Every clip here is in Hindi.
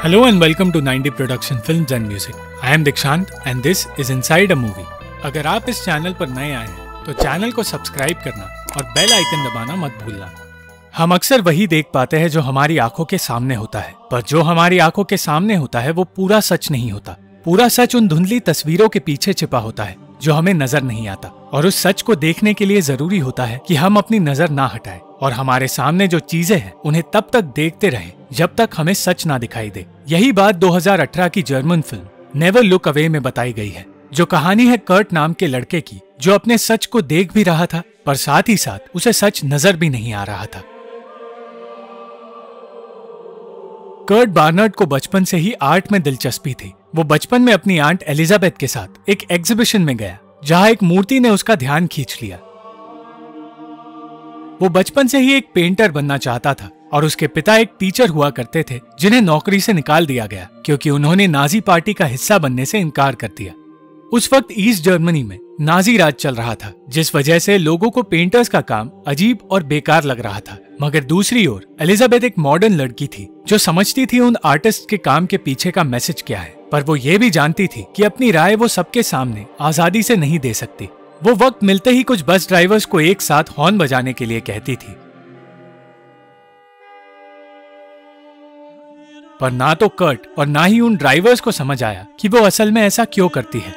Hello and welcome to 90 Production Films and Music. I am Dikshant and this is Inside a Movie. अगर आप इस चैनल पर नए आए हैं तो चैनल को सब्सक्राइब करना और बेल आइकन दबाना मत भूलना। हम अक्सर वही देख पाते हैं जो हमारी आंखों के सामने होता है, पर जो हमारी आंखों के सामने होता है वो पूरा सच नहीं होता। पूरा सच उन धुंधली तस्वीरों के पीछे छिपा होता है जो हमें नजर नहीं आता, और उस सच को देखने के लिए जरूरी होता है कि हम अपनी नजर ना हटाएं और हमारे सामने जो चीजें हैं उन्हें तब तक देखते रहें जब तक हमें सच ना दिखाई दे। यही बात 2018 की German film never look away में बताई गई है, जो कहानी है कर्ट नाम के लड़के की जो अपने सच को देख भी रहा था पर साथ ही साथ उसे सच नजर भी नहीं आ रहा था। कर्ट बार्नर्ड को बचपन से ही आर्ट में दिलचस्पी थी। वो बचपन में अपनी आंट एलिजाबेथ के साथ एक एग्जीबिशन में गया जहां एक मूर्ति ने उसका ध्यान खींच लिया। वो बचपन से ही एक पेंटर बनना चाहता था और उसके पिता एक टीचर हुआ करते थे जिन्हें नौकरी से निकाल दिया गया क्योंकि उन्होंने नाजी पार्टी का हिस्सा बनने से इनकार कर दिया। उस वक्त ईस्ट जर्मनी में नाजी राज चल रहा था, जिस वजह से लोगों को पेंटर्स का काम अजीब और बेकार लग रहा था। मगर दूसरी ओर एलिजाबेथ एक मॉडर्न लड़की थी जो समझती थी उन आर्टिस्ट के काम के पीछे का मैसेज क्या है, पर वो ये भी जानती थी कि अपनी राय वो सबके सामने आजादी से नहीं दे सकती। वो वक्त मिलते ही कुछ बस ड्राइवर्स को एक साथ हॉर्न बजाने के लिए कहती थी, पर ना तो कर्ट और ना ही उन ड्राइवर्स को समझ आया कि वो असल में ऐसा क्यों करती है।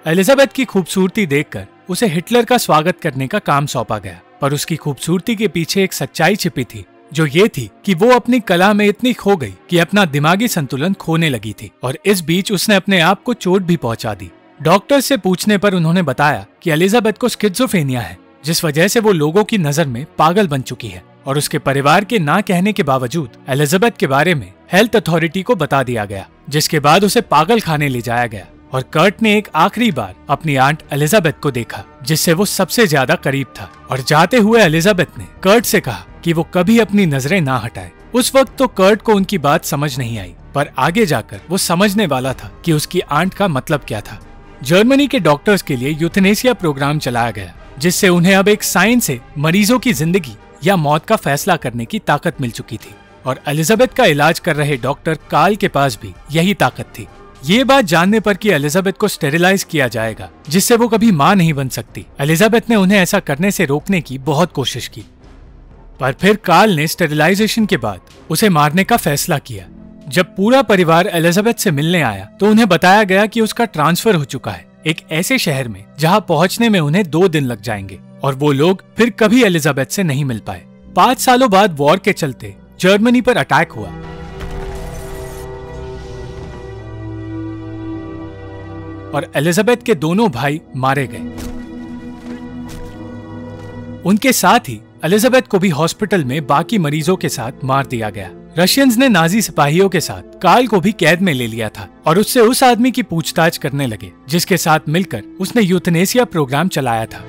एलिजाबेथ की खूबसूरती देखकर उसे हिटलर का स्वागत करने का काम सौंपा गया, पर उसकी खूबसूरती के पीछे एक सच्चाई छिपी थी, जो ये थी कि वो अपनी कला में इतनी खो गई कि अपना दिमागी संतुलन खोने लगी थी, और इस बीच उसने अपने आप को चोट भी पहुंचा दी। डॉक्टर से पूछने पर उन्होंने बताया कि एलिजाबेथ को स्किज़ोफ्रेनिया है, जिस वजह से वो लोगों की नजर में पागल बन चुकी है, और उसके परिवार के ना कहने के बावजूद एलिजाबेथ के बारे में हेल्थ अथॉरिटी को बता दिया गया, जिसके बाद उसे पागल खाने ले जाया गया। और कर्ट ने एक आखिरी बार अपनी आंट एलिजाबेथ को देखा जिससे वो सबसे ज्यादा करीब था, और जाते हुए एलिजाबेथ ने कर्ट से कहा कि वो कभी अपनी नजरें ना हटाए। उस वक्त तो कर्ट को उनकी बात समझ नहीं आई, पर आगे जाकर वो समझने वाला था कि उसकी आंट का मतलब क्या था। जर्मनी के डॉक्टर्स के लिए यूथनेसिया प्रोग्राम चलाया गया, जिससे उन्हें अब एक साइंस से मरीजों की जिंदगी या मौत का फैसला करने की ताकत मिल चुकी थी, और एलिजाबेथ का इलाज कर रहे डॉक्टर कार्ल के पास भी यही ताकत थी। ये बात जानने पर कि एलिजाबेथ को स्टेरिलाइज किया जाएगा जिससे वो कभी मां नहीं बन सकती, एलिजाबेथ ने उन्हें ऐसा करने से रोकने की बहुत कोशिश की, पर फिर कार्ल ने स्टेरिलाइजेशन के बाद उसे मारने का फैसला किया। जब पूरा परिवार एलिजाबेथ से मिलने आया तो उन्हें बताया गया कि उसका ट्रांसफर हो चुका है एक ऐसे शहर में जहां पहुंचने में उन्हें 2 दिन लग जाएंगे, और वो लोग फिर कभी एलिजाबेथ से नहीं मिल पाए। 5 सालों बाद वॉर के चलते जर्मनी पर अटैक हुआ, और एलिजाबेथ के दोनों भाई मारे गए। उनके साथ ही एलिजाबेथ को भी हॉस्पिटल में बाकी मरीजों के साथ मार दिया गया। रशियंस ने नाजी सिपाहियों के साथ कार्ल को भी कैद में ले लिया था और उससे उस आदमी की पूछताछ करने लगे जिसके साथ मिलकर उसने यूथनेसिया प्रोग्राम चलाया था।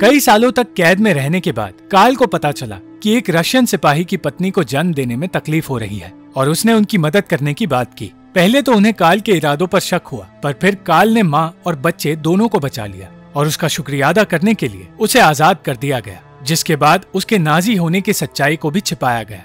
कई सालों तक कैद में रहने के बाद कार्ल को पता चला कि एक रशियन सिपाही की पत्नी को जन्म देने में तकलीफ हो रही है, और उसने उनकी मदद करने की बात की। पहले तो उन्हें कार्ल के इरादों पर शक हुआ, पर फिर कार्ल ने माँ और बच्चे दोनों को बचा लिया और उसका शुक्रिया अदा करने के लिए उसे आजाद कर दिया गया, जिसके बाद उसके नाजी होने की सच्चाई को भी छिपाया गया।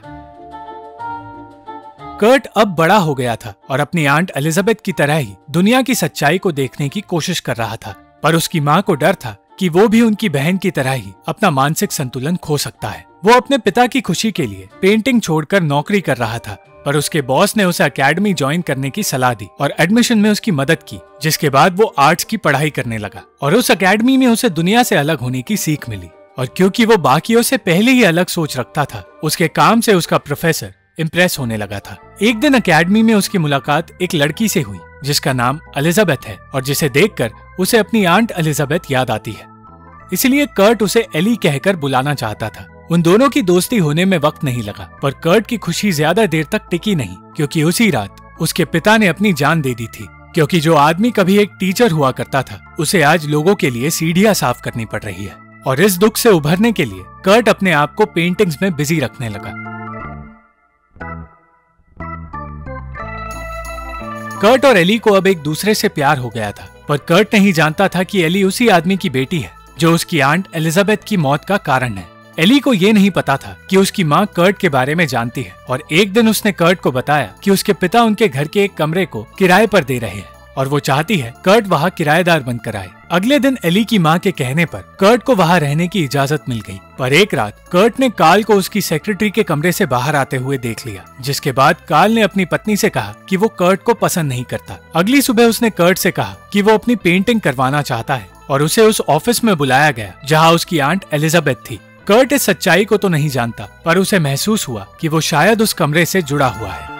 कर्ट अब बड़ा हो गया था और अपनी आंट एलिजाबेथ की तरह ही दुनिया की सच्चाई को देखने की कोशिश कर रहा था, पर उसकी माँ को डर था कि वो भी उनकी बहन की तरह ही अपना मानसिक संतुलन खो सकता है। वो अपने पिता की खुशी के लिए पेंटिंग छोड़कर नौकरी कर रहा था, पर उसके बॉस ने उसे एकेडमी ज्वाइन करने की सलाह दी और एडमिशन में उसकी मदद की, जिसके बाद वो आर्ट्स की पढ़ाई करने लगा, और उस एकेडमी में उसे दुनिया से अलग होने की सीख मिली। और क्योंकि वो बाकियों से पहले ही अलग सोच रखता था, उसके काम से उसका प्रोफेसर इम्प्रेस होने लगा था। एक दिन एकेडमी में उसकी मुलाकात एक लड़की से हुई जिसका नाम एलिजाबेथ है, और जिसे देखकर उसे अपनी आंट एलिजाबेथ याद आती है, इसलिए कर्ट उसे एली कहकर बुलाना चाहता था। उन दोनों की दोस्ती होने में वक्त नहीं लगा, पर कर्ट की खुशी ज्यादा देर तक टिकी नहीं, क्योंकि उसी रात उसके पिता ने अपनी जान दे दी थी, क्योंकि जो आदमी कभी एक टीचर हुआ करता था उसे आज लोगों के लिए सीढ़ियां साफ करनी पड़ रही है। और इस दुख से उभरने के लिए कर्ट अपने आप को पेंटिंग्स में बिजी रखने लगा। कर्ट और एली को अब एक दूसरे से प्यार हो गया था, पर कर्ट नहीं जानता था कि एली उसी आदमी की बेटी है जो उसकी आंट एलिजाबेथ की मौत का कारण है। एली को ये नहीं पता था कि उसकी माँ कर्ट के बारे में जानती है और एक दिन उसने कर्ट को बताया कि उसके पिता उनके घर के एक कमरे को किराए पर दे रहे हैं और वो चाहती है कर्ट वहाँ किराएदार बनकर आए। अगले दिन एली की माँ के कहने पर कर्ट को वहाँ रहने की इजाजत मिल गई, पर एक रात कर्ट ने कार्ल को उसकी सेक्रेटरी के कमरे से बाहर आते हुए देख लिया, जिसके बाद कार्ल ने अपनी पत्नी से कहा कि वो कर्ट को पसंद नहीं करता। अगली सुबह उसने कर्ट से कहा कि वो अपनी पेंटिंग करवाना चाहता है और उसे उस ऑफिस में बुलाया गया जहाँ उसकी आंट एलिजाबेथ थी। कर्ट इस सच्चाई को तो नहीं जानता, पर उसे महसूस हुआ कि वो शायद उस कमरे से जुड़ा हुआ है।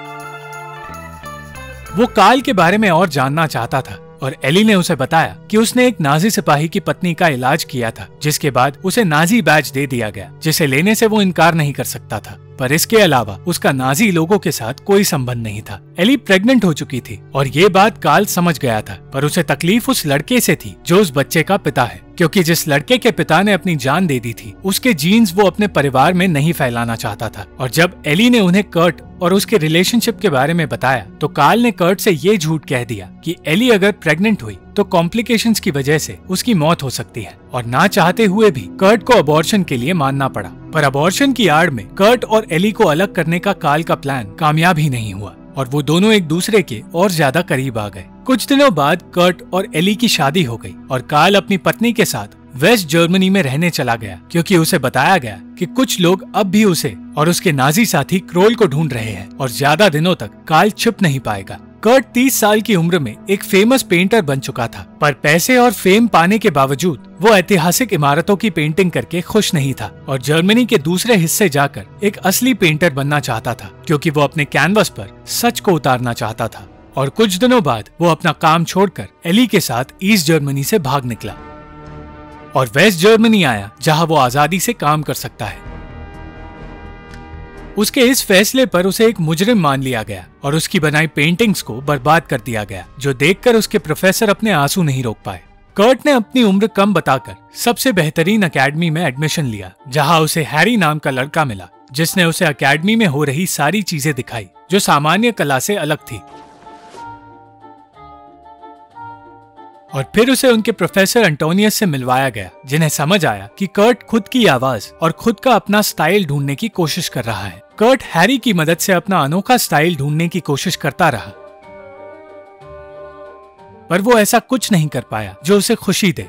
वो कार्ल के बारे में और जानना चाहता था और एली ने उसे बताया कि उसने एक नाजी सिपाही की पत्नी का इलाज किया था, जिसके बाद उसे नाजी बैज दे दिया गया, जिसे लेने से वो इनकार नहीं कर सकता था। पर इसके अलावा उसका नाजी लोगों के साथ कोई संबंध नहीं था। एली प्रेग्नेंट हो चुकी थी और ये बात कार्ल समझ गया था, पर उसे तकलीफ उस लड़के से थी जो उस बच्चे का पिता है, क्योंकि जिस लड़के के पिता ने अपनी जान दे दी थी उसके जीन्स वो अपने परिवार में नहीं फैलाना चाहता था। और जब एली ने उन्हें कर्ट और उसके रिलेशनशिप के बारे में बताया तो कार्ल ने कर्ट से ये झूठ कह दिया कि एली अगर प्रेग्नेंट हुई तो कॉम्प्लिकेशंस की वजह से उसकी मौत हो सकती है, और ना चाहते हुए भी कर्ट को अबॉर्शन के लिए मानना पड़ा। पर अबॉर्शन की आड़ में कर्ट और एली को अलग करने का कार्ल का प्लान कामयाब ही नहीं हुआ और वो दोनों एक दूसरे के और ज्यादा करीब आ गए। कुछ दिनों बाद कर्ट और एली की शादी हो गई और कार्ल अपनी पत्नी के साथ वेस्ट जर्मनी में रहने चला गया, क्योंकि उसे बताया गया कि कुछ लोग अब भी उसे और उसके नाजी साथी क्रोल को ढूंढ रहे हैं और ज्यादा दिनों तक कार्ल छिप नहीं पाएगा। कर्ट 30 साल की उम्र में एक फेमस पेंटर बन चुका था, पर पैसे और फेम पाने के बावजूद वो ऐतिहासिक इमारतों की पेंटिंग करके खुश नहीं था और जर्मनी के दूसरे हिस्से जाकर एक असली पेंटर बनना चाहता था, क्योंकि वो अपने कैनवस पर सच को उतारना चाहता था। और कुछ दिनों बाद वो अपना काम छोड़कर एली के साथ ईस्ट जर्मनी से भाग निकला और वेस्ट जर्मनी आया, जहां वो आजादी से काम कर सकता है। उसके इस फैसले पर उसे एक मुजरिम मान लिया गया और उसकी बनाई पेंटिंग्स को बर्बाद कर दिया गया, जो देखकर उसके प्रोफेसर अपने आंसू नहीं रोक पाए। कर्ट ने अपनी उम्र कम बताकर सबसे बेहतरीन अकेडमी में एडमिशन लिया, जहां उसे हैरी नाम का लड़का मिला, जिसने उसे अकेडमी में हो रही सारी चीजें दिखाई जो सामान्य कला से अलग थी। और फिर उसे उनके प्रोफेसर एंटोनियस से मिलवाया गया, जिन्हें समझ आया कि कर्ट खुद की आवाज और खुद का अपना स्टाइल ढूंढने की कोशिश कर रहा है। कर्ट हैरी की मदद से अपना अनोखा स्टाइल ढूंढने की कोशिश करता रहा, पर वो ऐसा कुछ नहीं कर पाया जो उसे खुशी दे।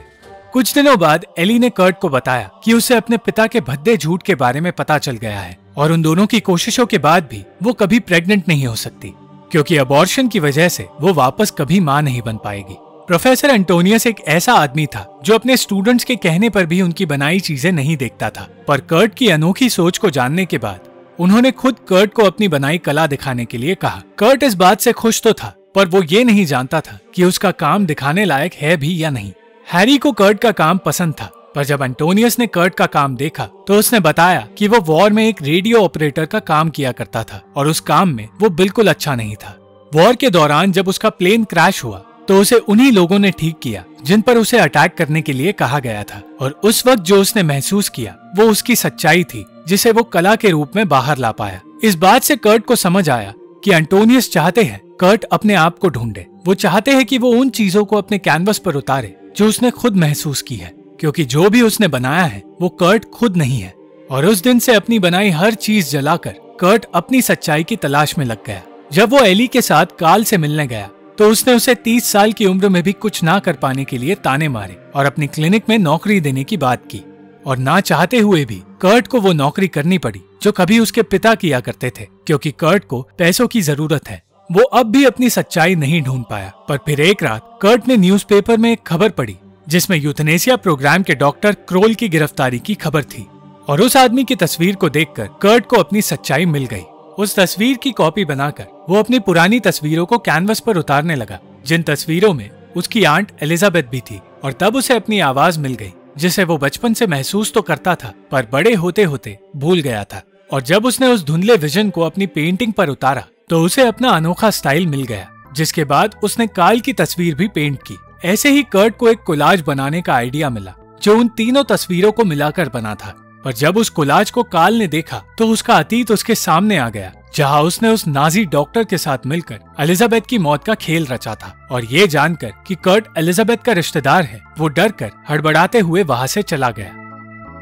कुछ दिनों बाद एली ने कर्ट को बताया कि उसे अपने पिता के भद्दे झूठ के बारे में पता चल गया है और उन दोनों की कोशिशों के बाद भी वो कभी प्रेग्नेंट नहीं हो सकती, क्योंकि अबॉर्शन की वजह से वो वापस कभी मां नहीं बन पाएगी। प्रोफेसर एंटोनियस एक ऐसा आदमी था जो अपने स्टूडेंट्स के कहने पर भी उनकी बनाई चीजें नहीं देखता था, पर कर्ट की अनोखी सोच को जानने के बाद उन्होंने खुद कर्ट को अपनी बनाई कला दिखाने के लिए कहा। कर्ट इस बात से खुश तो था, पर वो ये नहीं जानता था कि उसका काम दिखाने लायक है भी या नहीं। हैरी को कर्ट का काम पसंद था, पर जब एंटोनियस ने कर्ट का काम देखा तो उसने बताया कि वो वॉर में एक रेडियो ऑपरेटर का काम किया करता था और उस काम में वो बिल्कुल अच्छा नहीं था। वॉर के दौरान जब उसका प्लेन क्रैश हुआ तो उसे उन्हीं लोगों ने ठीक किया जिन पर उसे अटैक करने के लिए कहा गया था, और उस वक्त जो उसने महसूस किया वो उसकी सच्चाई थी, जिसे वो कला के रूप में बाहर ला पाया। इस बात से कर्ट को समझ आया कि एंटोनियस चाहते हैं कर्ट अपने आप को ढूंढे। वो चाहते हैं कि वो उन चीजों को अपने कैनवस पर उतारे जो उसने खुद महसूस की है, क्योंकि जो भी उसने बनाया है वो कर्ट खुद नहीं है। और उस दिन से अपनी बनाई हर चीज जलाकर कर्ट अपनी सच्चाई की तलाश में लग गया। जब वो एली के साथ कार्ल से मिलने गया तो उसने उसे 30 साल की उम्र में भी कुछ ना कर पाने के लिए ताने मारे और अपनी क्लिनिक में नौकरी देने की बात की, और ना चाहते हुए भी कर्ट को वो नौकरी करनी पड़ी जो कभी उसके पिता किया करते थे, क्योंकि कर्ट को पैसों की जरूरत है। वो अब भी अपनी सच्चाई नहीं ढूंढ पाया, पर फिर एक रात कर्ट ने न्यूज़पेपर में एक खबर पढ़ी जिसमें यूथनेसिया प्रोग्राम के डॉक्टर क्रोल की गिरफ्तारी की खबर थी, और उस आदमी की तस्वीर को देखकर कर्ट को अपनी सच्चाई मिल गई। उस तस्वीर की कॉपी बनाकर वो अपनी पुरानी तस्वीरों को कैनवस पर उतारने लगा, जिन तस्वीरों में उसकी आंट एलिजाबेथ भी थी, और तब उसे अपनी आवाज मिल गई जिसे वो बचपन से महसूस तो करता था पर बड़े होते होते भूल गया था। और जब उसने उस धुंधले विजन को अपनी पेंटिंग पर उतारा तो उसे अपना अनोखा स्टाइल मिल गया, जिसके बाद उसने कार्ल की तस्वीर भी पेंट की। ऐसे ही कर्ट को एक कोलाज बनाने का आइडिया मिला जो उन तीनों तस्वीरों को मिलाकर बना था, पर जब उस कोलाज को कार्ल ने देखा तो उसका अतीत उसके सामने आ गया, जहां उसने उस नाजी डॉक्टर के साथ मिलकर एलिजाबेथ की मौत का खेल रचा था। और ये जानकर कि कर्ट एलिजाबेथ का रिश्तेदार है, वो डर कर हड़बड़ाते हुए वहां से चला गया।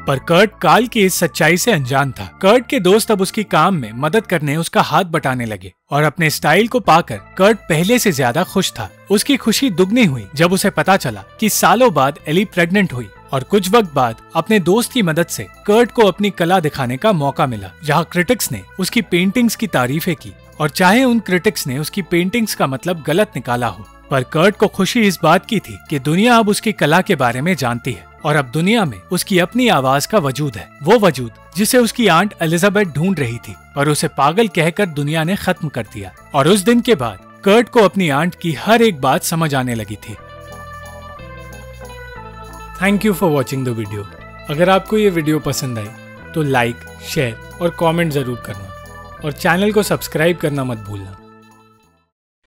पर कर्ट कार्ल की इस सच्चाई से अनजान था। कर्ट के दोस्त अब उसकी काम में मदद करने उसका हाथ बटाने लगे और अपने स्टाइल को पाकर कर्ट पहले से ज्यादा खुश था। उसकी खुशी दुगनी हुई जब उसे पता चला कि सालों बाद एली प्रेग्नेंट हुई और कुछ वक्त बाद अपने दोस्त की मदद से कर्ट को अपनी कला दिखाने का मौका मिला, जहाँ क्रिटिक्स ने उसकी पेंटिंग्स की तारीफें की और चाहे उन क्रिटिक्स ने उसकी पेंटिंग्स का मतलब गलत निकाला हो, पर कर्ट को खुशी इस बात की थी कि दुनिया अब उसकी कला के बारे में जानती है और अब दुनिया में उसकी अपनी आवाज का वजूद है, वो वजूद जिसे उसकी आंट एलिजाबेथ ढूंढ रही थी, पर उसे पागल कहकर दुनिया ने खत्म कर दिया। और उस दिन के बाद कर्ट को अपनी आंट की हर एक बात समझ आने लगी थी। Thank you for watching the video. अगर आपको ये वीडियो पसंद आई तो लाइक, शेयर और कमेंट जरूर करना और चैनल को सब्सक्राइब करना मत भूलना।